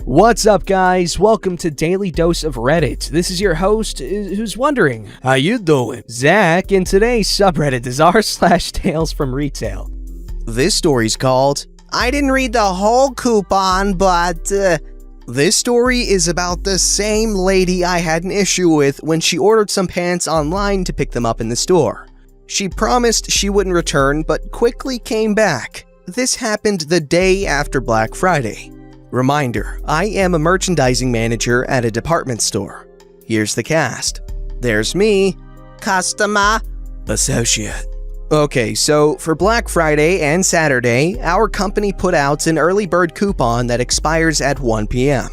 What's up, guys? Welcome to Daily Dose of Reddit. This is your host who's wondering, how you doing? Zach, and today's subreddit is r/TalesFromRetail. This story's called, I didn't read the whole coupon, but This story is about the same lady I had an issue with when she ordered some pants online to pick them up in the store. She promised she wouldn't return, but quickly came back. This happened the day after Black Friday. Reminder, I am a merchandising manager at a department store. Here's the cast. There's me, customer, associate. Okay, so for Black Friday and Saturday, our company put out an early bird coupon that expires at 1 p.m.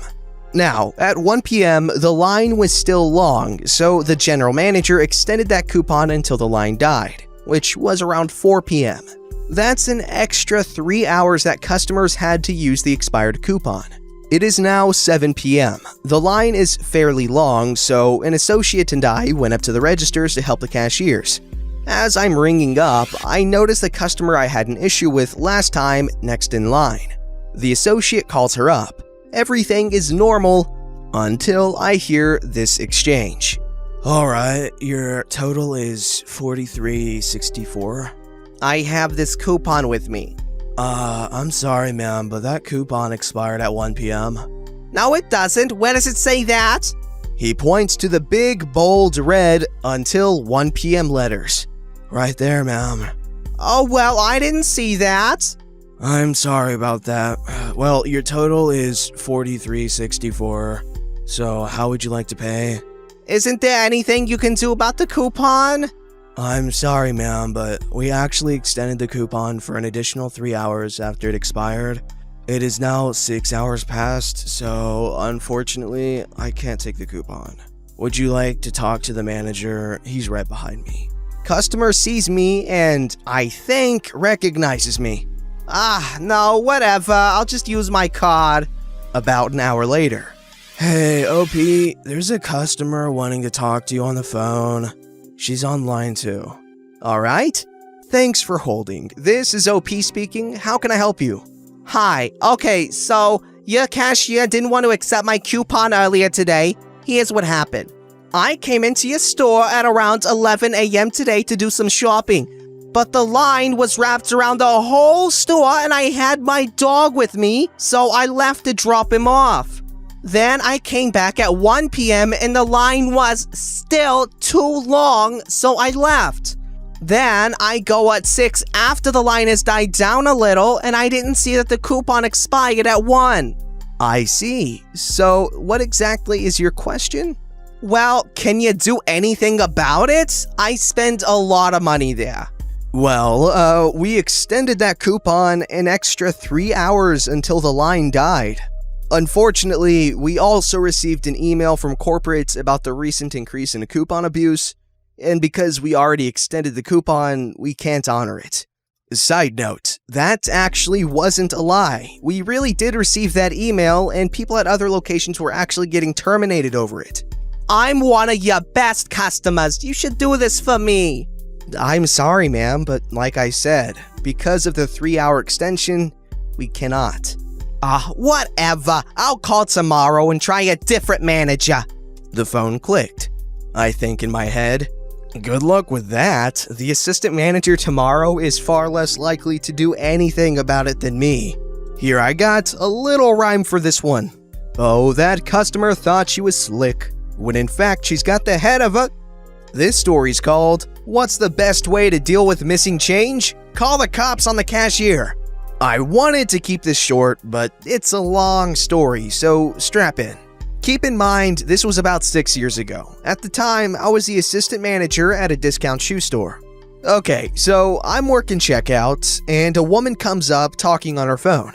Now, at 1 p.m., the line was still long, so the general manager extended that coupon until the line died, which was around 4 p.m. That's an extra 3 hours that customers had to use the expired coupon. It is now 7 p.m. The line is fairly long, so an associate and I went up to the registers to help the cashiers. As I'm ringing up, I notice the customer I had an issue with last time next in line. The associate calls her up. Everything is normal until I hear this exchange. Alright, your total is $43.64. I have this coupon with me. I'm sorry, ma'am, but that coupon expired at 1 p.m. No, it doesn't. Where does it say that? He points to the big, bold, red until 1 p.m. letters. Right there, ma'am. Oh, well, I didn't see that. I'm sorry about that. Well, your total is $43.64. So, how would you like to pay? Isn't there anything you can do about the coupon? I'm sorry, ma'am, but we actually extended the coupon for an additional 3 hours after it expired. It is now 6 hours past, so unfortunately, I can't take the coupon. Would you like to talk to the manager? He's right behind me. Customer sees me and, I think, recognizes me. No, whatever, I'll just use my card. About an hour later. Hey, OP, there's a customer wanting to talk to you on the phone. She's online too. Alright? Thanks for holding. This is OP speaking. How can I help you? Hi. Okay, so your cashier didn't want to accept my coupon earlier today. Here's what happened. I came into your store at around 11 a.m. today to do some shopping, but the line was wrapped around the whole store and I had my dog with me, so I left to drop him off. Then I came back at 1 p.m. and the line was still too long, so I left. Then I go at 6 after the line has died down a little and I didn't see that the coupon expired at 1. I see. So what exactly is your question? Well, can you do anything about it? I spent a lot of money there. Well, we extended that coupon an extra 3 hours until the line died. Unfortunately, we also received an email from corporate about the recent increase in coupon abuse, and because we already extended the coupon, we can't honor it. Side note, that actually wasn't a lie. We really did receive that email, and people at other locations were actually getting terminated over it. I'm one of your best customers. You should do this for me. I'm sorry, ma'am, but like I said, because of the 3-hour extension, we cannot. Whatever. I'll call tomorrow and try a different manager. The phone clicked. I think in my head, good luck with that. The assistant manager tomorrow is far less likely to do anything about it than me. Here I got a little rhyme for this one. Oh, that customer thought she was slick, when in fact she's got the head of a... This story's called, What's the Best Way to Deal with Missing Change? Call the Cops on the Cashier. I wanted to keep this short, but it's a long story, so strap in. Keep in mind, this was about 6 years ago. At the time, I was the assistant manager at a discount shoe store. Okay, so I'm working checkout, and a woman comes up talking on her phone.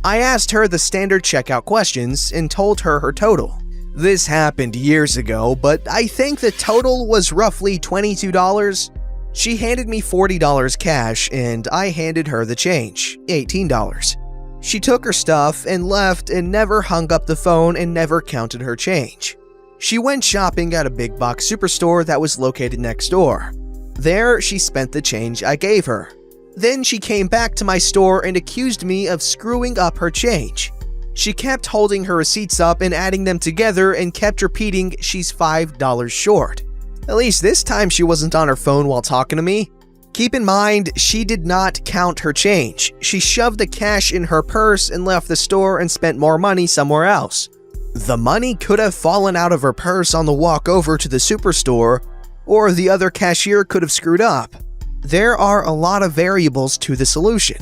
I asked her the standard checkout questions and told her her total. This happened years ago, but I think the total was roughly $22. She handed me $40 cash and I handed her the change, $18. She took her stuff and left and never hung up the phone and never counted her change. She went shopping at a big box superstore that was located next door. There, she spent the change I gave her. Then she came back to my store and accused me of screwing up her change. She kept holding her receipts up and adding them together and kept repeating she's $5 short. At least this time she wasn't on her phone while talking to me. Keep in mind, she did not count her change. She shoved the cash in her purse and left the store and spent more money somewhere else. The money could have fallen out of her purse on the walk over to the superstore, or the other cashier could have screwed up. There are a lot of variables to the solution.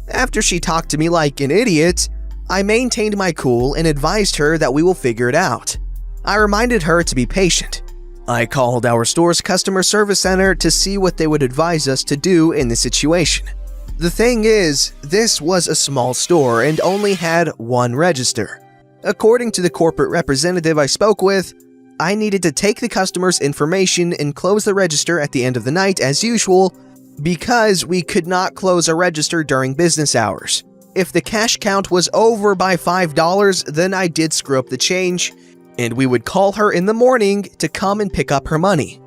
After she talked to me like an idiot, I maintained my cool and advised her that we will figure it out. I reminded her to be patient. I called our store's customer service center to see what they would advise us to do in this situation. The thing is, this was a small store and only had one register. According to the corporate representative I spoke with, I needed to take the customer's information and close the register at the end of the night as usual because we could not close a register during business hours. If the cash count was over by $5, then I did screw up the change, and we would call her in the morning to come and pick up her money.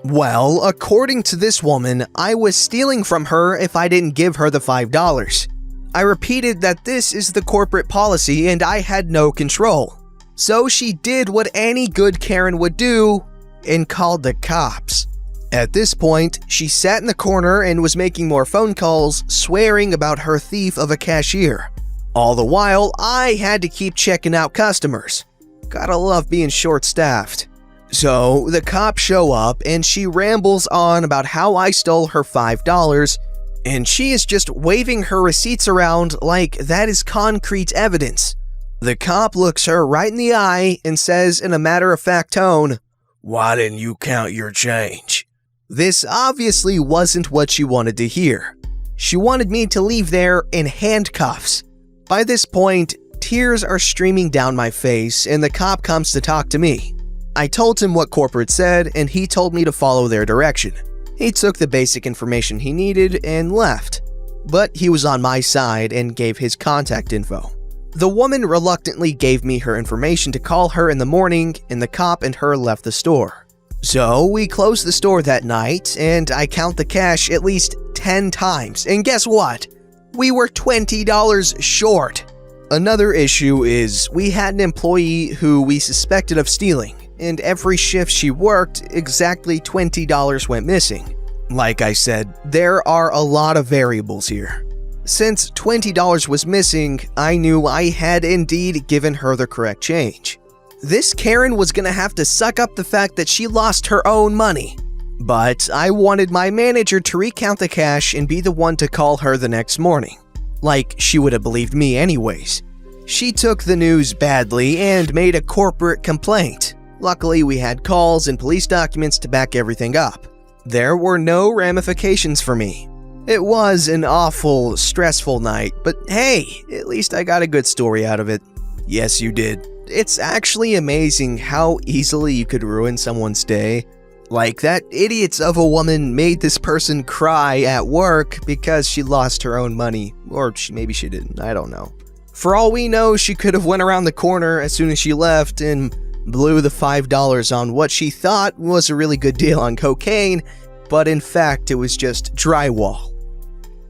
Well, according to this woman, I was stealing from her if I didn't give her the $5. I repeated that this is the corporate policy and I had no control. So she did what any good Karen would do and called the cops. At this point, she sat in the corner and was making more phone calls, swearing about her thief of a cashier. All the while, I had to keep checking out customers. Gotta love being short-staffed. So, the cops show up and she rambles on about how I stole her $5, and she is just waving her receipts around like that is concrete evidence. The cop looks her right in the eye and says in a matter-of-fact tone, "Why didn't you count your change?" This obviously wasn't what she wanted to hear. She wanted me to leave there in handcuffs. By this point, tears are streaming down my face and the cop comes to talk to me. I told him what corporate said and he told me to follow their direction. He took the basic information he needed and left, but he was on my side and gave his contact info. The woman reluctantly gave me her information to call her in the morning and the cop and her left the store. So we closed the store that night and I count the cash at least 10 times, and guess what? We were $20 short. Another issue is we had an employee who we suspected of stealing, and every shift she worked, exactly $20 went missing. Like I said, there are a lot of variables here. Since $20 was missing, I knew I had indeed given her the correct change. This Karen was gonna have to suck up the fact that she lost her own money. But I wanted my manager to recount the cash and be the one to call her the next morning. Like she would have believed me anyways. She took the news badly and made a corporate complaint. Luckily, we had calls and police documents to back everything up. There were no ramifications for me. It was an awful, stressful night, but hey, at least I got a good story out of it. Yes, you did. It's actually amazing how easily you could ruin someone's day. Like that idiot of a woman made this person cry at work because she lost her own money. Or maybe she didn't, I don't know. For all we know, she could have went around the corner as soon as she left and blew the $5 on what she thought was a really good deal on cocaine, but in fact it was just drywall.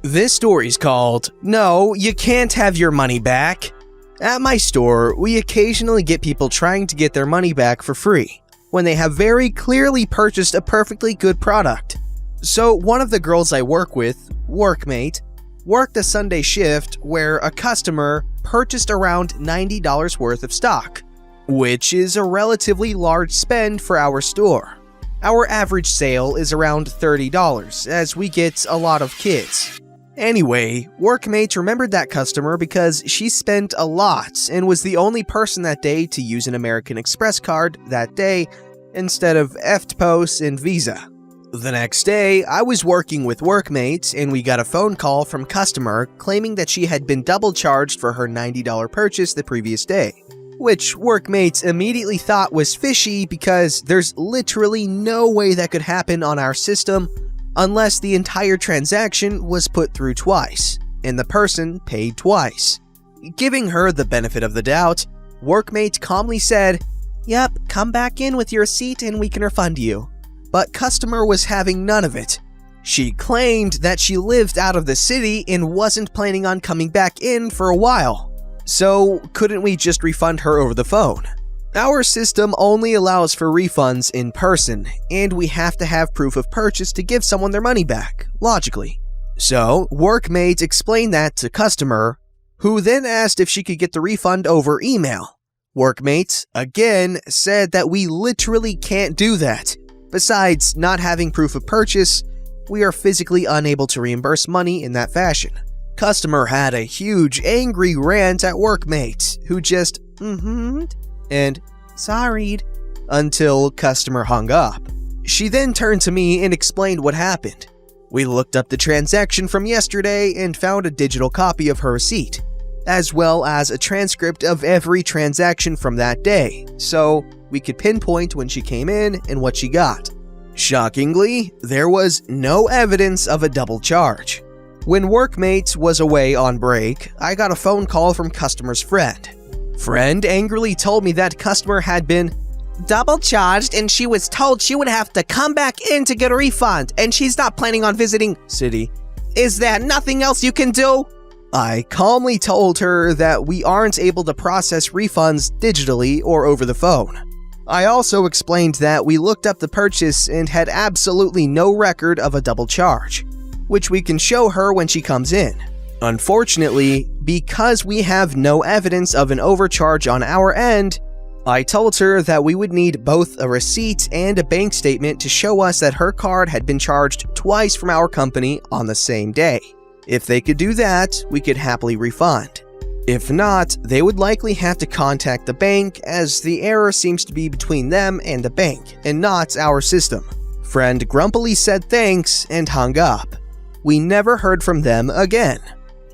This story's called, "No, You Can't Have Your Money Back." At my store, we occasionally get people trying to get their money back for free when they have very clearly purchased a perfectly good product. So one of the girls I work with, workmate, worked a Sunday shift where a customer purchased around $90 worth of stock, which is a relatively large spend for our store. Our average sale is around $30 as we get a lot of kids. Anyway, workmates remembered that customer because she spent a lot and was the only person that day to use an American Express card that day instead of EFTPOS and Visa. The next day, I was working with workmates and we got a phone call from customer claiming that she had been double charged for her $90 purchase the previous day, which workmates immediately thought was fishy because there's literally no way that could happen on our system unless the entire transaction was put through twice, and the person paid twice. Giving her the benefit of the doubt, workmate calmly said, "Yep, come back in with your receipt and we can refund you." But customer was having none of it. She claimed that she lived out of the city and wasn't planning on coming back in for a while. So couldn't we just refund her over the phone? Our system only allows for refunds in person, and we have to have proof of purchase to give someone their money back, logically. So, workmate explained that to customer, who then asked if she could get the refund over email. Workmate, again, said that we literally can't do that. Besides not having proof of purchase, we are physically unable to reimburse money in that fashion. Customer had a huge angry rant at workmate, who just and sorried until customer hung up. She then turned to me and explained what happened. We looked up the transaction from yesterday and found a digital copy of her receipt, as well as a transcript of every transaction from that day, so we could pinpoint when she came in and what she got. Shockingly, there was no evidence of a double charge. When workmate was away on break, I got a phone call from customer's friend. Friend angrily told me that customer had been double charged and she was told she would have to come back in to get a refund and she's not planning on visiting city. Is there nothing else you can do? I calmly told her that we aren't able to process refunds digitally or over the phone. I also explained that we looked up the purchase and had absolutely no record of a double charge, which we can show her when she comes in. Unfortunately, because we have no evidence of an overcharge on our end, I told her that we would need both a receipt and a bank statement to show us that her card had been charged twice from our company on the same day. If they could do that, we could happily refund. If not, they would likely have to contact the bank, as the error seems to be between them and the bank, and not our system. Friend grumpily said thanks and hung up. We never heard from them again.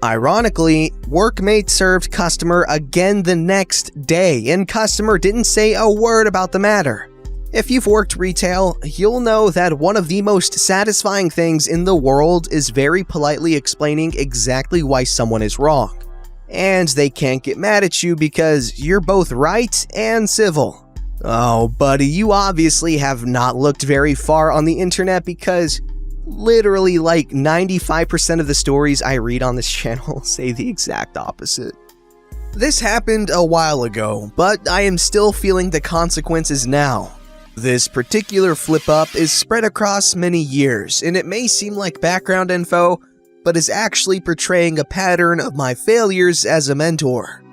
Ironically, workmate served customer again the next day, and customer didn't say a word about the matter. If you've worked retail, you'll know that one of the most satisfying things in the world is very politely explaining exactly why someone is wrong. And they can't get mad at you because you're both right and civil. Oh, buddy, you obviously have not looked very far on the internet, because literally like 95% of the stories I read on this channel say the exact opposite. This happened a while ago, but I am still feeling the consequences now. This particular flip-up is spread across many years, and it may seem like background info, but is actually portraying a pattern of my failures as a mentor.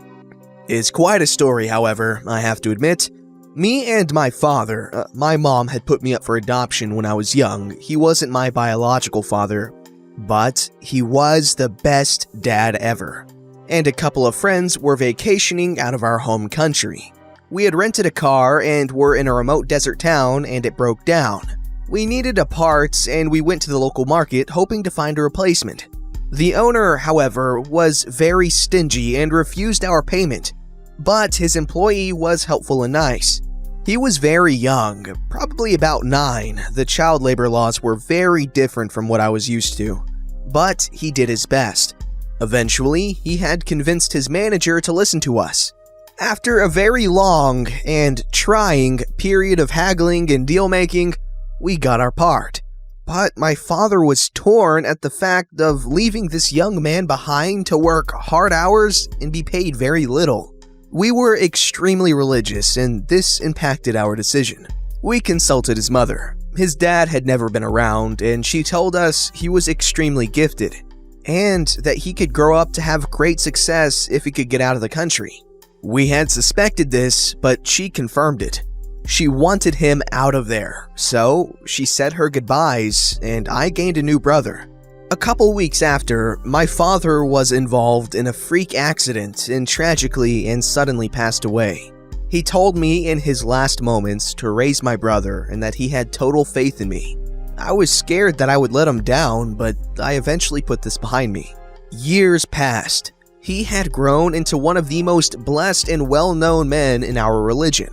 It's quite a story, however, I have to admit. Me and my father, my mom had put me up for adoption when I was young. He wasn't my biological father, but he was the best dad ever. And a couple of friends were vacationing out of our home country. We had rented a car and were in a remote desert town, and it broke down. We needed a part, and we went to the local market hoping to find a replacement. The owner, however, was very stingy and refused our payment, but his employee was helpful and nice. He was very young, probably about 9. The child labor laws were very different from what I was used to, but he did his best. Eventually, he had convinced his manager to listen to us. After a very long and trying period of haggling and deal-making, we got our part. But my father was torn at the fact of leaving this young man behind to work hard hours and be paid very little. We were extremely religious, and this impacted our decision. We consulted his mother. His dad had never been around, and she told us he was extremely gifted, and that he could grow up to have great success if he could get out of the country. We had suspected this, but she confirmed it. She wanted him out of there, so she said her goodbyes, and I gained a new brother. A couple weeks after, my father was involved in a freak accident and tragically and suddenly passed away. He told me in his last moments to raise my brother and that he had total faith in me. I was scared that I would let him down, but I eventually put this behind me. Years passed. He had grown into one of the most blessed and well-known men in our religion.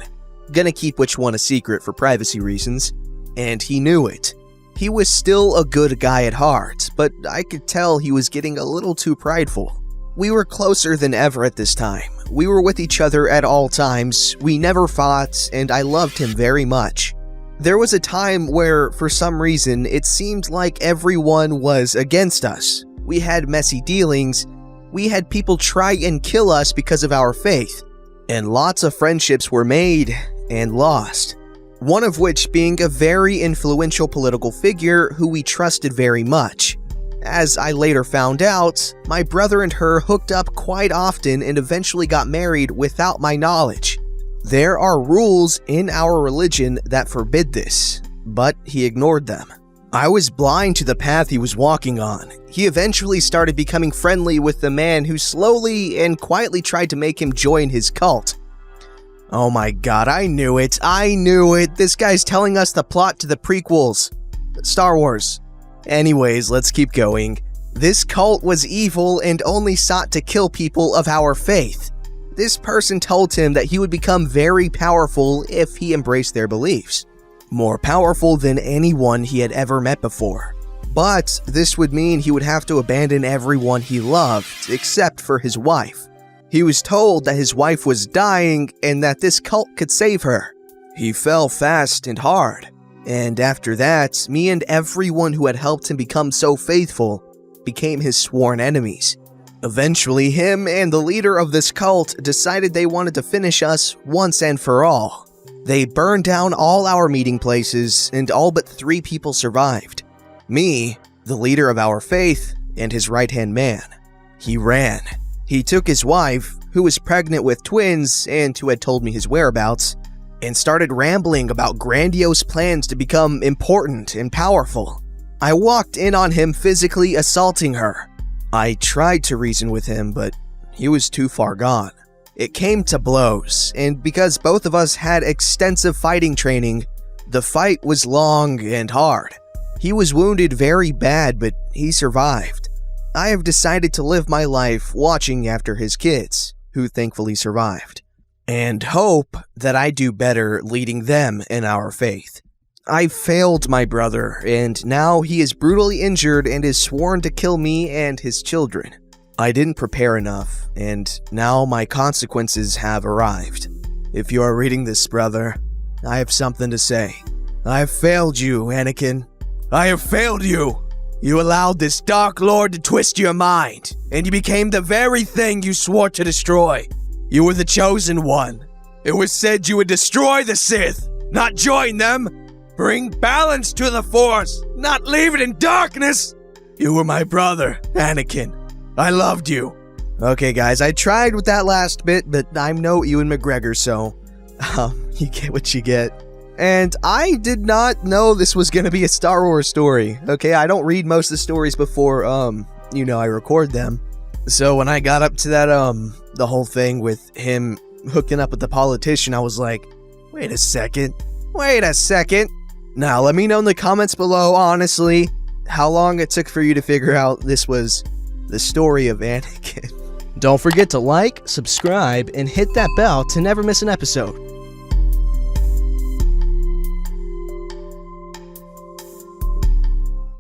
Gonna keep which one a secret for privacy reasons, and he knew it. He was still a good guy at heart, but I could tell he was getting a little too prideful. We were closer than ever at this time. We were with each other at all times, we never fought, and I loved him very much. There was a time where, for some reason, it seemed like everyone was against us. We had messy dealings, we had people try and kill us because of our faith, and lots of friendships were made and lost. One of which being a very influential political figure who we trusted very much. As I later found out, my brother and her hooked up quite often and eventually got married without my knowledge. There are rules in our religion that forbid this, but he ignored them. I was blind to the path he was walking on. He eventually started becoming friendly with the man who slowly and quietly tried to make him join his cult. Oh my god, I knew it. This guy's telling us the plot to the prequels. Star Wars. Anyways, let's keep going. This cult was evil and only sought to kill people of our faith. This person told him that he would become very powerful if he embraced their beliefs. More powerful than anyone he had ever met before. But this would mean he would have to abandon everyone he loved, except for his wife. He was told that his wife was dying and that this cult could save her. He fell fast and hard. And after that, me and everyone who had helped him become so faithful became his sworn enemies. Eventually, him and the leader of this cult decided they wanted to finish us once and for all. They burned down all our meeting places, and all but 3 people survived. Me, the leader of our faith, and his right-hand man. He ran. He took his wife, who was pregnant with twins and who had told me his whereabouts, and started rambling about grandiose plans to become important and powerful. I walked in on him physically assaulting her. I tried to reason with him, but he was too far gone. It came to blows, and because both of us had extensive fighting training, the fight was long and hard. He was wounded very bad, but he survived. I have decided to live my life watching after his kids, who thankfully survived, and hope that I do better leading them in our faith. I failed my brother, and now he is brutally injured and is sworn to kill me and his children. I didn't prepare enough, and now my consequences have arrived. If you are reading this, brother, I have something to say. I have failed you, Anakin. I have failed you! You allowed this Dark Lord to twist your mind, and you became the very thing you swore to destroy. You were the chosen one. It was said you would destroy the Sith, not join them. Bring balance to the Force, not leave it in darkness. You were my brother, Anakin. I loved you. Okay, guys, I tried with that last bit, but I'm no Ewan McGregor, so you get what you get. And I did not know this was going to be a Star Wars story, okay? I don't read most of the stories before, I record them. So when I got up to that, the whole thing with him hooking up with the politician, I was like, wait a second. Now, let me know in the comments below, honestly, how long it took for you to figure out this was the story of Anakin. Don't forget to like, subscribe, and hit that bell to never miss an episode.